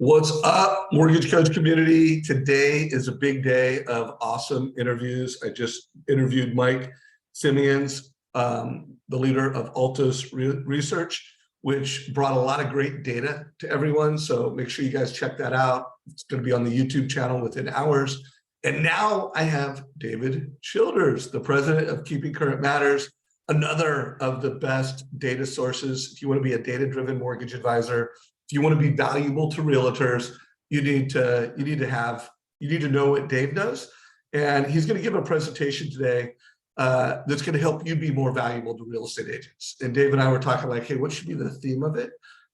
What's up, Mortgage Coach community? Today is a big day of awesome interviews. I just interviewed Mike Simeons, the leader of Altos Research, which brought a lot of great data to everyone. So make sure you guys check that out. It's going to be on the YouTube channel within hours. And now I have David Childers, the president of Keeping Current Matters, another of the best data sources. If you want to be a data-driven mortgage advisor, if you want to be valuable to realtors, you need to know what Dave knows. And he's going to give a presentation today that's going to help you be more valuable to real estate agents. And Dave and I were talking like, hey, what should be the theme of it?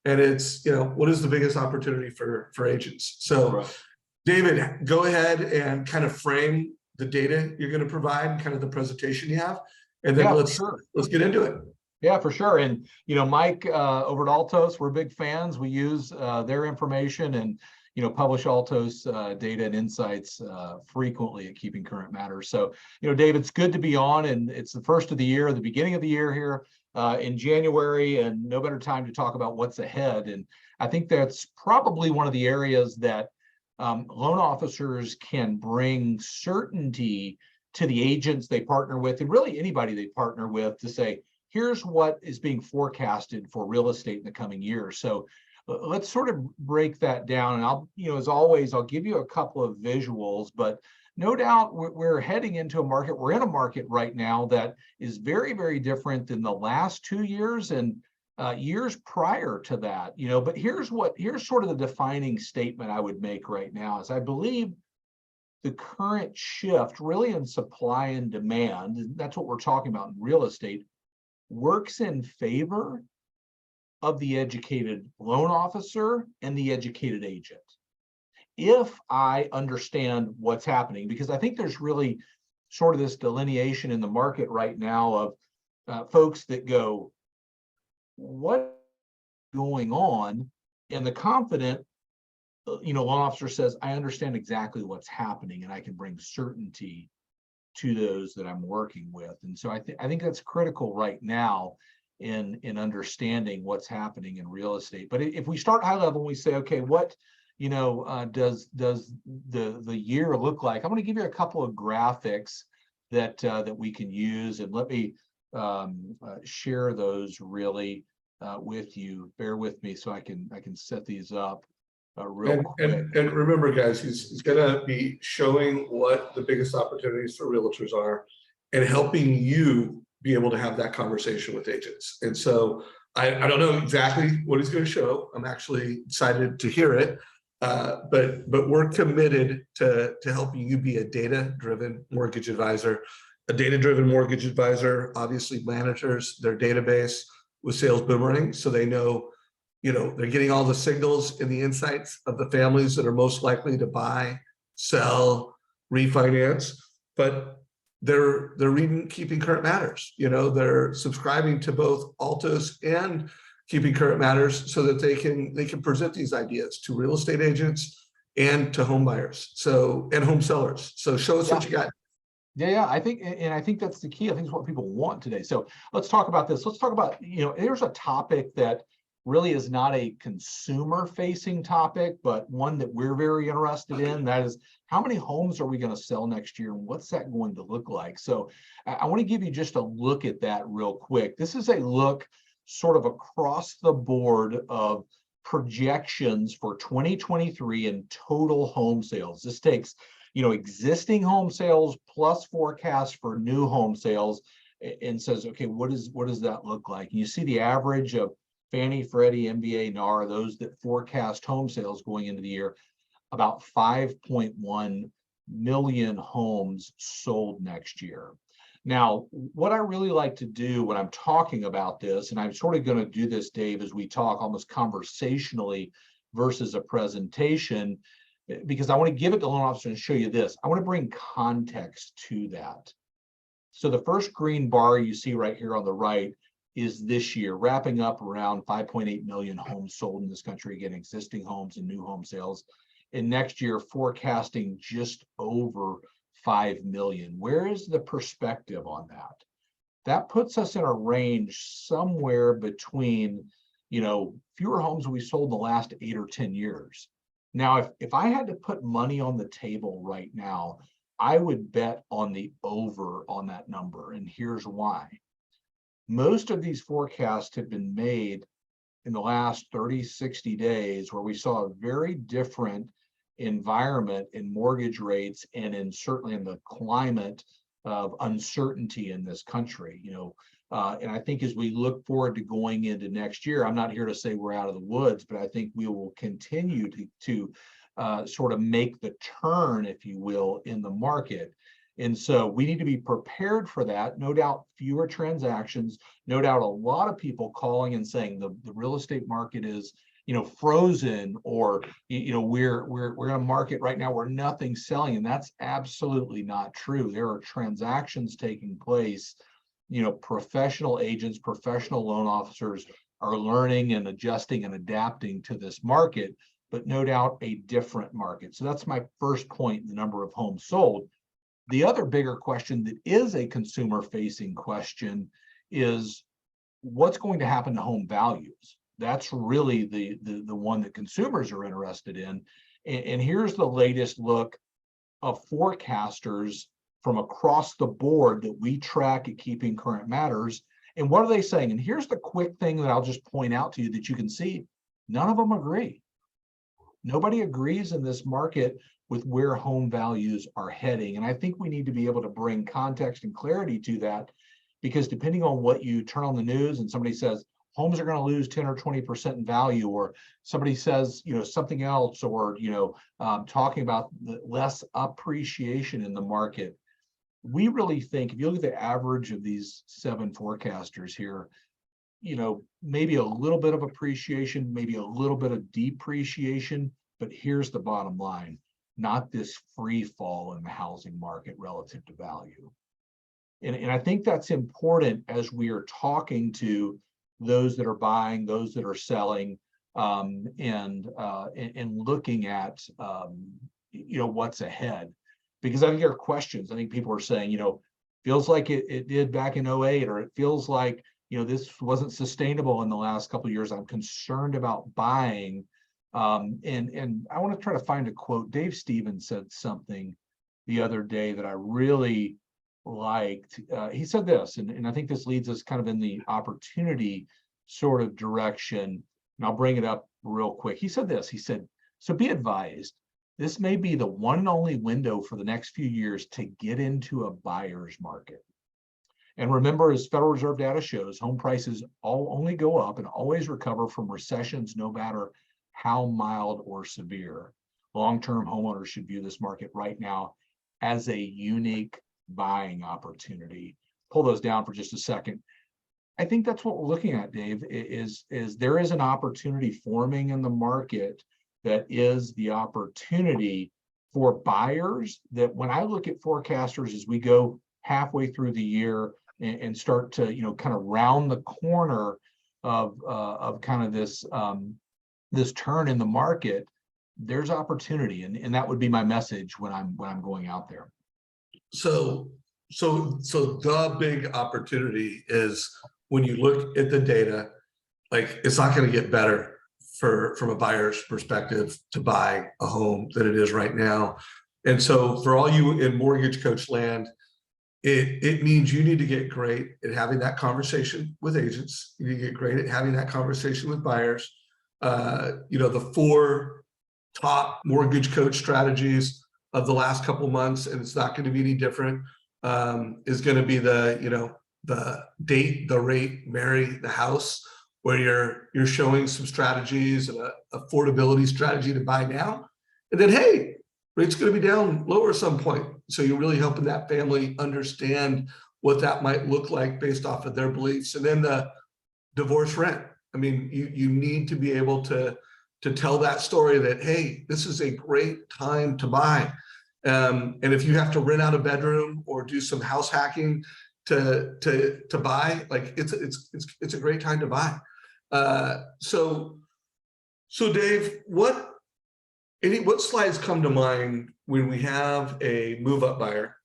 And it's, what is the biggest opportunity for agents? So right. David, go ahead and kind of frame the data you're going to provide and kind of the presentation you have. And then let's get into it. Yeah, for sure. And, Mike over at Altos, we're big fans. We use their information and, publish Altos data and insights frequently at Keeping Current Matters. So, Dave, it's good to be on, and it's the first of the year, the beginning of the year here in January, and no better time to talk about what's ahead. And I think that's probably one of the areas that loan officers can bring certainty to the agents they partner with, and really anybody they partner with, to say, here's what is being forecasted for real estate in the coming years. So let's sort of break that down. And I'll, as always, I'll give you a couple of visuals, but no doubt we're heading into a market. We're in a market right now that is very, very different than the last 2 years and years prior to that. But here's sort of the defining statement I would make right now is I believe the current shift really in supply and demand, and that's what we're talking about in real estate, works in favor of the educated loan officer and the educated agent. If I understand what's happening, because I think there's really sort of this delineation in the market right now of folks that go, what's going on? And the confident, loan officer says, I understand exactly what's happening and I can bring certainty to those that I'm working with. And so I think that's critical right now in understanding what's happening in real estate. But if we start high level, we say, okay, what does the year look like? I'm going to give you a couple of graphics that we can use, and let me share those really with you. Bear with me so I can set these up. Real quick. And remember, guys, he's going to be showing what the biggest opportunities for realtors are and helping you be able to have that conversation with agents. And so I don't know exactly what he's going to show. I'm actually excited to hear it, but we're committed to helping you be a data-driven mortgage advisor. A data-driven mortgage advisor obviously monitors their database with Sales Boomerang, so they know they're getting all the signals and the insights of the families that are most likely to buy, sell, refinance, but they're reading Keeping Current Matters. They're subscribing to both Altos and Keeping Current Matters so that they can present these ideas to real estate agents and to home buyers, and home sellers. So show us what you got. Yeah, I think that's the key. I think it's what people want today. So let's talk about this. Let's talk about, there's a topic that really is not a consumer-facing topic, but one that we're very interested in. That is, how many homes are we going to sell next year, and what's that going to look like? So I want to give you just a look at that real quick. This is a look sort of across the board of projections for 2023 in total home sales. This takes, existing home sales plus forecasts for new home sales and says, okay, what does that look like? And you see the average of Fannie, Freddie, MBA, NAR, those that forecast home sales going into the year, about 5.1 million homes sold next year. Now, what I really like to do when I'm talking about this, and I'm sort of going to do this, Dave, as we talk almost conversationally versus a presentation, because I want to give it to loan officer and show you this. I want to bring context to that. So the first green bar you see right here on the right is this year, wrapping up around 5.8 million homes sold in this country, again, existing homes and new home sales. And next year, forecasting just over 5 million. Where is the perspective on that? That puts us in a range somewhere between, fewer homes we sold in the last 8 or 10 years. Now, if I had to put money on the table right now, I would bet on the over on that number. And here's why. Most of these forecasts have been made in the last 30, 60 days, where we saw a very different environment in mortgage rates and certainly in the climate of uncertainty in this country. And I think as we look forward to going into next year, I'm not here to say we're out of the woods, but I think we will continue to sort of make the turn, if you will, in the market. And so we need to be prepared for that. No doubt fewer transactions, no doubt a lot of people calling and saying the real estate market is, frozen, or, we're in a market right now where nothing's selling. And that's absolutely not true. There are transactions taking place. Professional agents, professional loan officers are learning and adjusting and adapting to this market, but no doubt a different market. So that's my first point, the number of homes sold. The other bigger question that is a consumer-facing question is what's going to happen to home values? That's really the one that consumers are interested in. And here's the latest look of forecasters from across the board that we track at Keeping Current Matters. And what are they saying? And here's the quick thing that I'll just point out to you that you can see. None of them agree. Nobody agrees in this market with where home values are heading. And I think we need to be able to bring context and clarity to that, because depending on what you turn on the news and somebody says homes are going to lose 10 or 20% in value, or somebody says, something else, or, talking about the less appreciation in the market. We really think, if you look at the average of these 7 forecasters here, maybe a little bit of appreciation, maybe a little bit of depreciation, but here's the bottom line. Not this free fall in the housing market relative to value. And I think that's important as we are talking to those that are buying, those that are selling, and looking at, what's ahead. Because I think there are questions. I think people are saying, feels like it did back in 08, or it feels like, this wasn't sustainable in the last couple of years. I'm concerned about buying. And I want to try to find a quote. Dave Stevens said something the other day that I really liked. He said this, and I think this leads us kind of in the opportunity sort of direction. And I'll bring it up real quick. He said this, he said, so be advised, this may be the one and only window for the next few years to get into a buyer's market. And remember, as Federal Reserve data shows, home prices only go up and always recover from recessions, no matter how mild or severe. Long-term homeowners should view this market right now as a unique buying opportunity. Pull those down for just a second. I think that's what we're looking at, Dave, is there is an opportunity forming in the market that is the opportunity for buyers, that when I look at forecasters as we go halfway through the year and start to, kind of round the corner of kind of this this turn in the market, there's opportunity, and that would be my message when I'm going out there. So the big opportunity is when you look at the data, like it's not going to get better from a buyer's perspective to buy a home than it is right now. And so for all you in mortgage coach land, it means you need to get great at having that conversation with agents. You need to get great at having that conversation with buyers. The 4 top mortgage coach strategies of the last couple of months, and it's not going to be any different, is going to be the date, the rate, marry, the house, where you're showing some strategies and an affordability strategy to buy now, and then hey, rate's going to be down lower at some point. So you're really helping that family understand what that might look like based off of their beliefs. And then the divorce rent. I mean, you need to be able to tell that story that, hey, this is a great time to buy. And if you have to rent out a bedroom or do some house hacking to buy, like it's a great time to buy. So Dave, what slides come to mind when we have a move-up buyer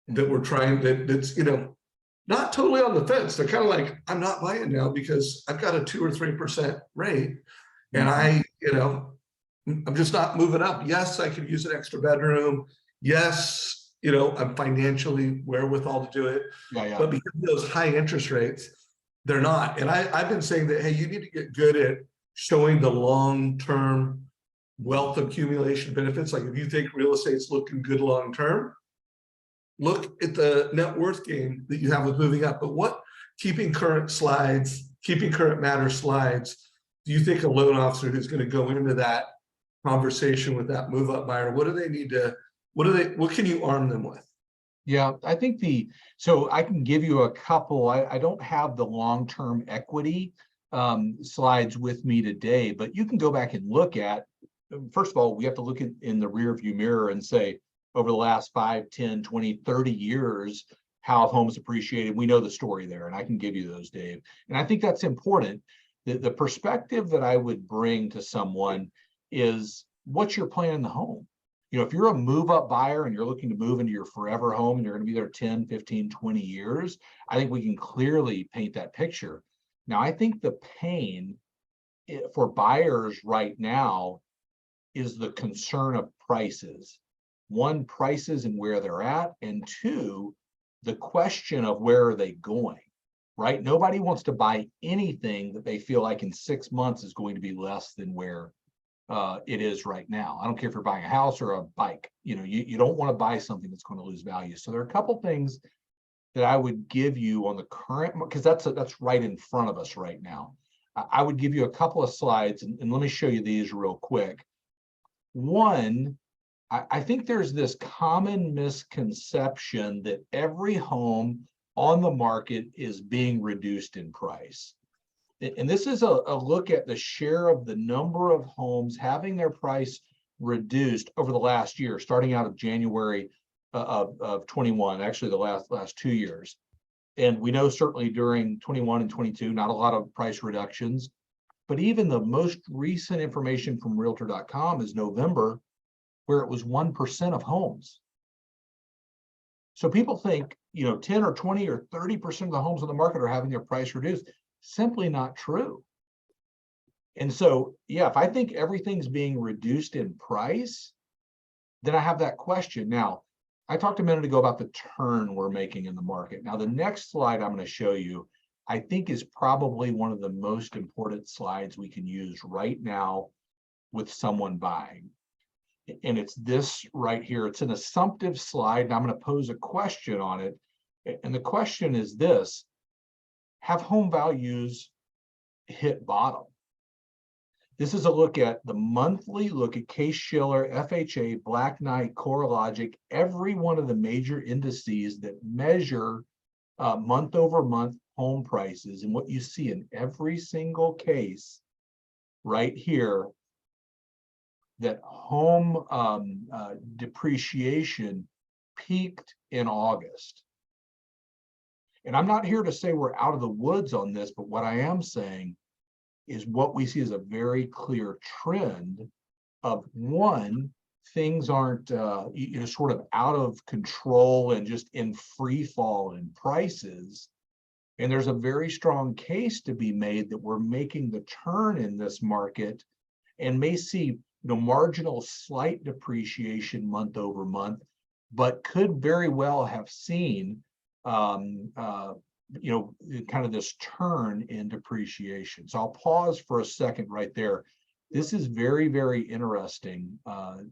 that we're trying, that's not totally on the fence? They're kind of like, I'm not buying now because I've got a 2 or 3% rate, and I'm just not moving up. Yes, I could use an extra bedroom. Yes, I'm financially wherewithal to do it. Yeah. But because of those high interest rates, they're not. And I've been saying that, hey, you need to get good at showing the long-term wealth accumulation benefits. Like if you think real estate's looking good long-term, look at the net worth gain that you have with moving up. But what keeping current matter slides, do you think a loan officer who's going to go into that conversation with that move up buyer, what do they need to, what can you arm them with? Yeah, I think so I can give you a couple. I don't have the long-term equity slides with me today, but you can go back and look at, first of all, we have to look in the rear view mirror and say, over the last 5, 10, 20, 30 years, how have homes appreciated? We know the story there, and I can give you those, Dave. And I think that's important. The perspective that I would bring to someone is, what's your plan in the home? If you're a move-up buyer and you're looking to move into your forever home and you're going to be there 10, 15, 20 years, I think we can clearly paint that picture. Now, I think the pain for buyers right now is the concern of prices. One, prices and where they're at, and two, the question of where are they going, right? Nobody wants to buy anything that they feel like in 6 months is going to be less than where it is right now. I don't care if you're buying a house or a bike. You don't want to buy something that's going to lose value. So there are a couple things that I would give you on the current, because that's right in front of us right now. I would give you a couple of slides, and let me show you these real quick. One, I think there's this common misconception that every home on the market is being reduced in price. And this is a look at the share of the number of homes having their price reduced over the last year, starting out of January of 21, actually the last 2 years. And we know certainly during 21 and 22, not a lot of price reductions, but even the most recent information from Realtor.com is November, where it was 1% of homes. So people think, 10 or 20 or 30% of the homes on the market are having their price reduced. Simply not true. And so, yeah, if I think everything's being reduced in price, then I have that question. Now, I talked a minute ago about the turn we're making in the market. Now, the next slide I'm going to show you, I think, is probably one of the most important slides we can use right now with someone buying. And it's this right here. It's an assumptive slide, and I'm going to pose a question on it. And the question is this: have home values hit bottom? This is a look at the monthly look at Case-Shiller, FHA, Black Knight, CoreLogic, every one of the major indices that measure month over month home prices. And what you see in every single case right here, that home depreciation peaked in August. And I'm not here to say we're out of the woods on this, but what I am saying is what we see is a very clear trend of, one, things aren't sort of out of control and just in free fall in prices. And there's a very strong case to be made that we're making the turn in this market and may see marginal slight depreciation month over month, but could very well have seen kind of this turn in depreciation. So I'll pause for a second right there. This is very, very interesting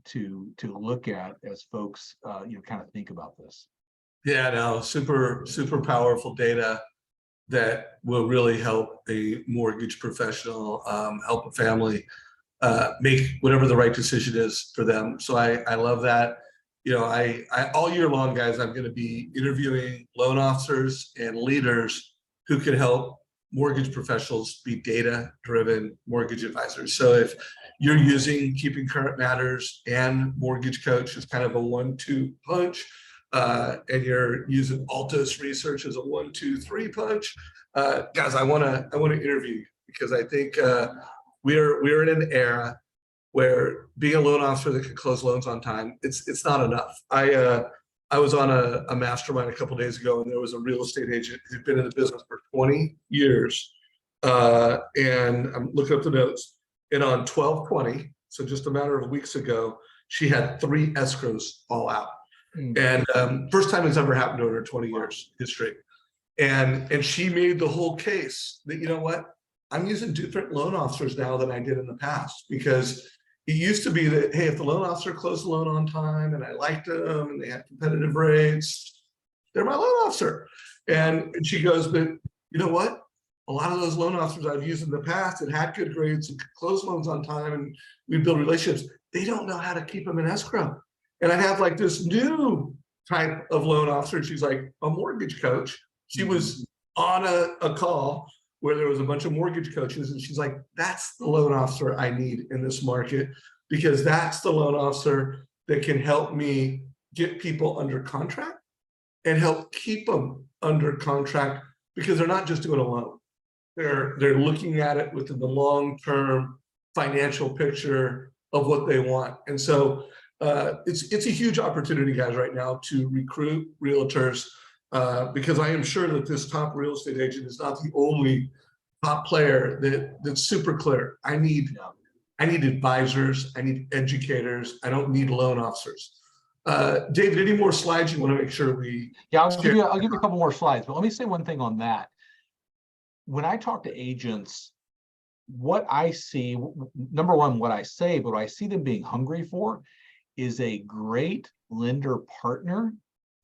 to look at as folks kind of think about this. Yeah, no, super powerful data that will really help a mortgage professional, help a family make whatever the right decision is for them. So I love that. I all year long, guys, I'm going to be interviewing loan officers and leaders who can help mortgage professionals be data-driven mortgage advisors. So if you're using Keeping Current Matters and MortgageCoach as kind of a 1-2 punch, and you're using Altos Research as a 1-2-3 punch, guys, I want to interview you, because I think we're in an era where being a loan officer that can close loans on time, it's not enough. I was on a mastermind a couple of days ago, and there was a real estate agent who'd been in the business for 20 years. And I'm looking up the notes, and on 12/20, So just a matter of weeks ago, she had 3 escrows all out. Mm. And first time it's ever happened to her in 20 years history. And she made the whole case that, you know what, I'm using different loan officers now than I did in the past, because it used to be that, hey, if the loan officer closed the loan on time and I liked them and they had competitive rates, they're my loan officer. And she goes, but you know what? A lot of those loan officers I've used in the past that had good grades and closed loans on time and we build relationships, they don't know how to keep them in escrow. And I have like this new type of loan officer. She's like a mortgage coach. She was on a call where there was a bunch of mortgage coaches, and she's like, that's the loan officer I need in this market, because that's the loan officer that can help me get people under contract and help keep them under contract, because they're not just doing a loan. They're looking at it within the long-term financial picture of what they want. And so it's a huge opportunity, guys, right now to recruit realtors, because I am sure that this top real estate agent is not the only top player that's super clear. I need advisors, I need educators, I don't need loan officers. David, any more slides you want to make sure we? Yeah, I'll give you a couple more slides, but let me say one thing on that. When I talk to agents, what I see, number one, what I say, but what I see them being hungry for is a great lender partner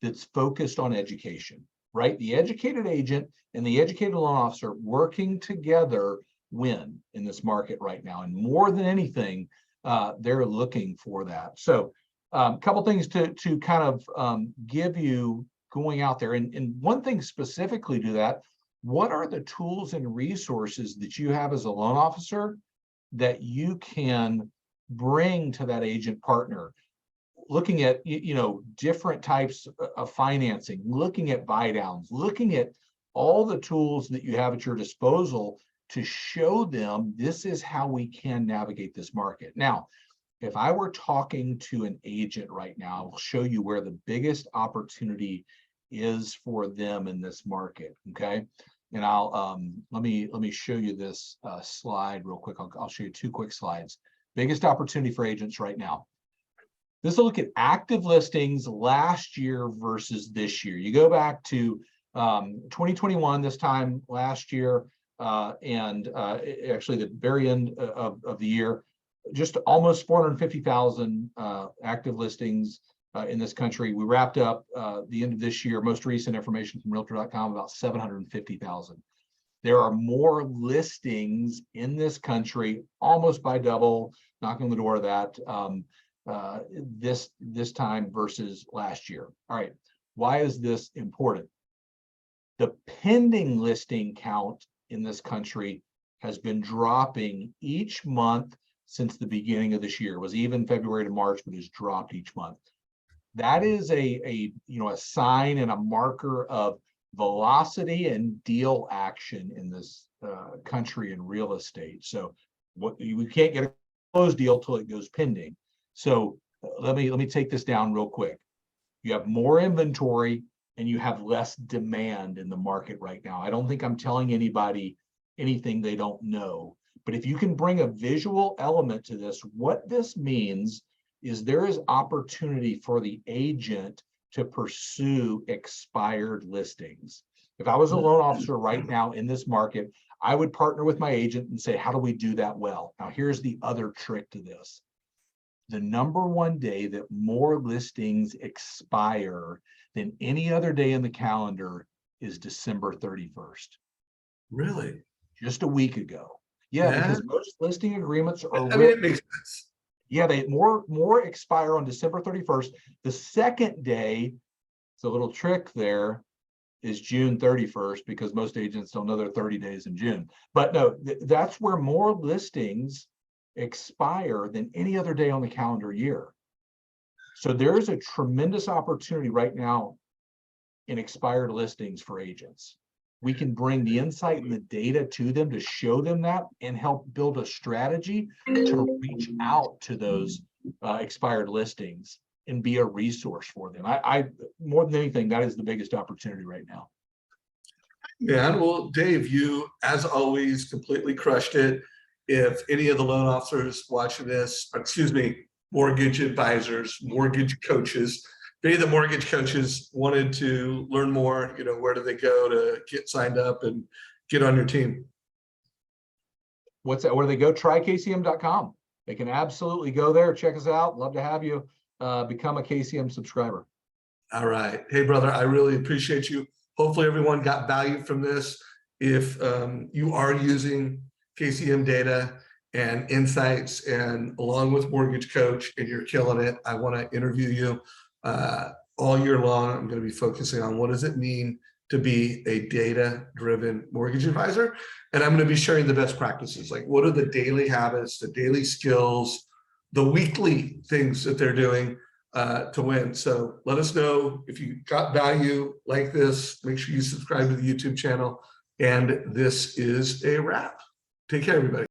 that's focused on education, right? The educated agent and the educated loan officer working together win in this market right now. And more than anything, they're looking for that. So a couple things to kind of give you going out there. And one thing specifically to that, what are the tools and resources that you have as a loan officer that you can bring to that agent partner? Looking at, different types of financing, looking at buy downs, looking at all the tools that you have at your disposal to show them this is how we can navigate this market. Now, if I were talking to an agent right now, I will show you where the biggest opportunity is for them in this market. Okay. And I'll let me show you this slide real quick. I'll show you 2 quick slides. Biggest opportunity for agents right now. This will look at active listings last year versus this year. You go back to 2021, this time last year, and actually the very end of the year, just almost 450,000 active listings in this country. We wrapped up the end of this year, most recent information from Realtor.com, about 750,000. There are more listings in this country, almost by double, knocking on the door of that, this time versus last year. All right, why is this important? The pending listing count in this country has been dropping each month since the beginning of this year. It was even February to March, but it's dropped each month. That is a sign and a marker of velocity and deal action in this country in real estate. So we can't get a closed deal till it goes pending. So let me take this down real quick. You have more inventory and you have less demand in the market right now. I don't think I'm telling anybody anything they don't know, but if you can bring a visual element to this, what this means is there is opportunity for the agent to pursue expired listings. If I was a loan officer right now in this market, I would partner with my agent and say, how do we do that well? Now, here's the other trick to this. The number one day that more listings expire than any other day in the calendar is December 31st. Really? Just a week ago. Yeah, because most listing agreements are it makes sense. Yeah, they more expire on December 31st. The second day, it's a little trick there, is June 31st, because most agents don't know they're 30 days in June. But no, that's where more listings expire than any other day on the calendar year. So there's a tremendous opportunity right now in expired listings for agents. We can bring the insight and the data to them to show them that and help build a strategy to reach out to those expired listings and be a resource for them. I more than anything, that is the biggest opportunity right now. Man, well, Dave, you, as always, completely crushed it. if any of the loan officers watching this, excuse me, mortgage advisors, mortgage coaches, if any of the mortgage coaches wanted to learn more, where do they go to get signed up and get on your team? What's that? Where do they go? Try KCM.com. They can absolutely go there. Check us out. Love to have you become a KCM subscriber. All right. Hey, brother, I really appreciate you. Hopefully everyone got value from this. If you are using KCM data and insights and along with Mortgage Coach and you're killing it, I want to interview you all year long. I'm going to be focusing on what does it mean to be a data-driven mortgage advisor. And I'm going to be sharing the best practices. Like, what are the daily habits, the daily skills, the weekly things that they're doing to win. So let us know if you got value like this. Make sure you subscribe to the YouTube channel. And this is a wrap. Take care, everybody.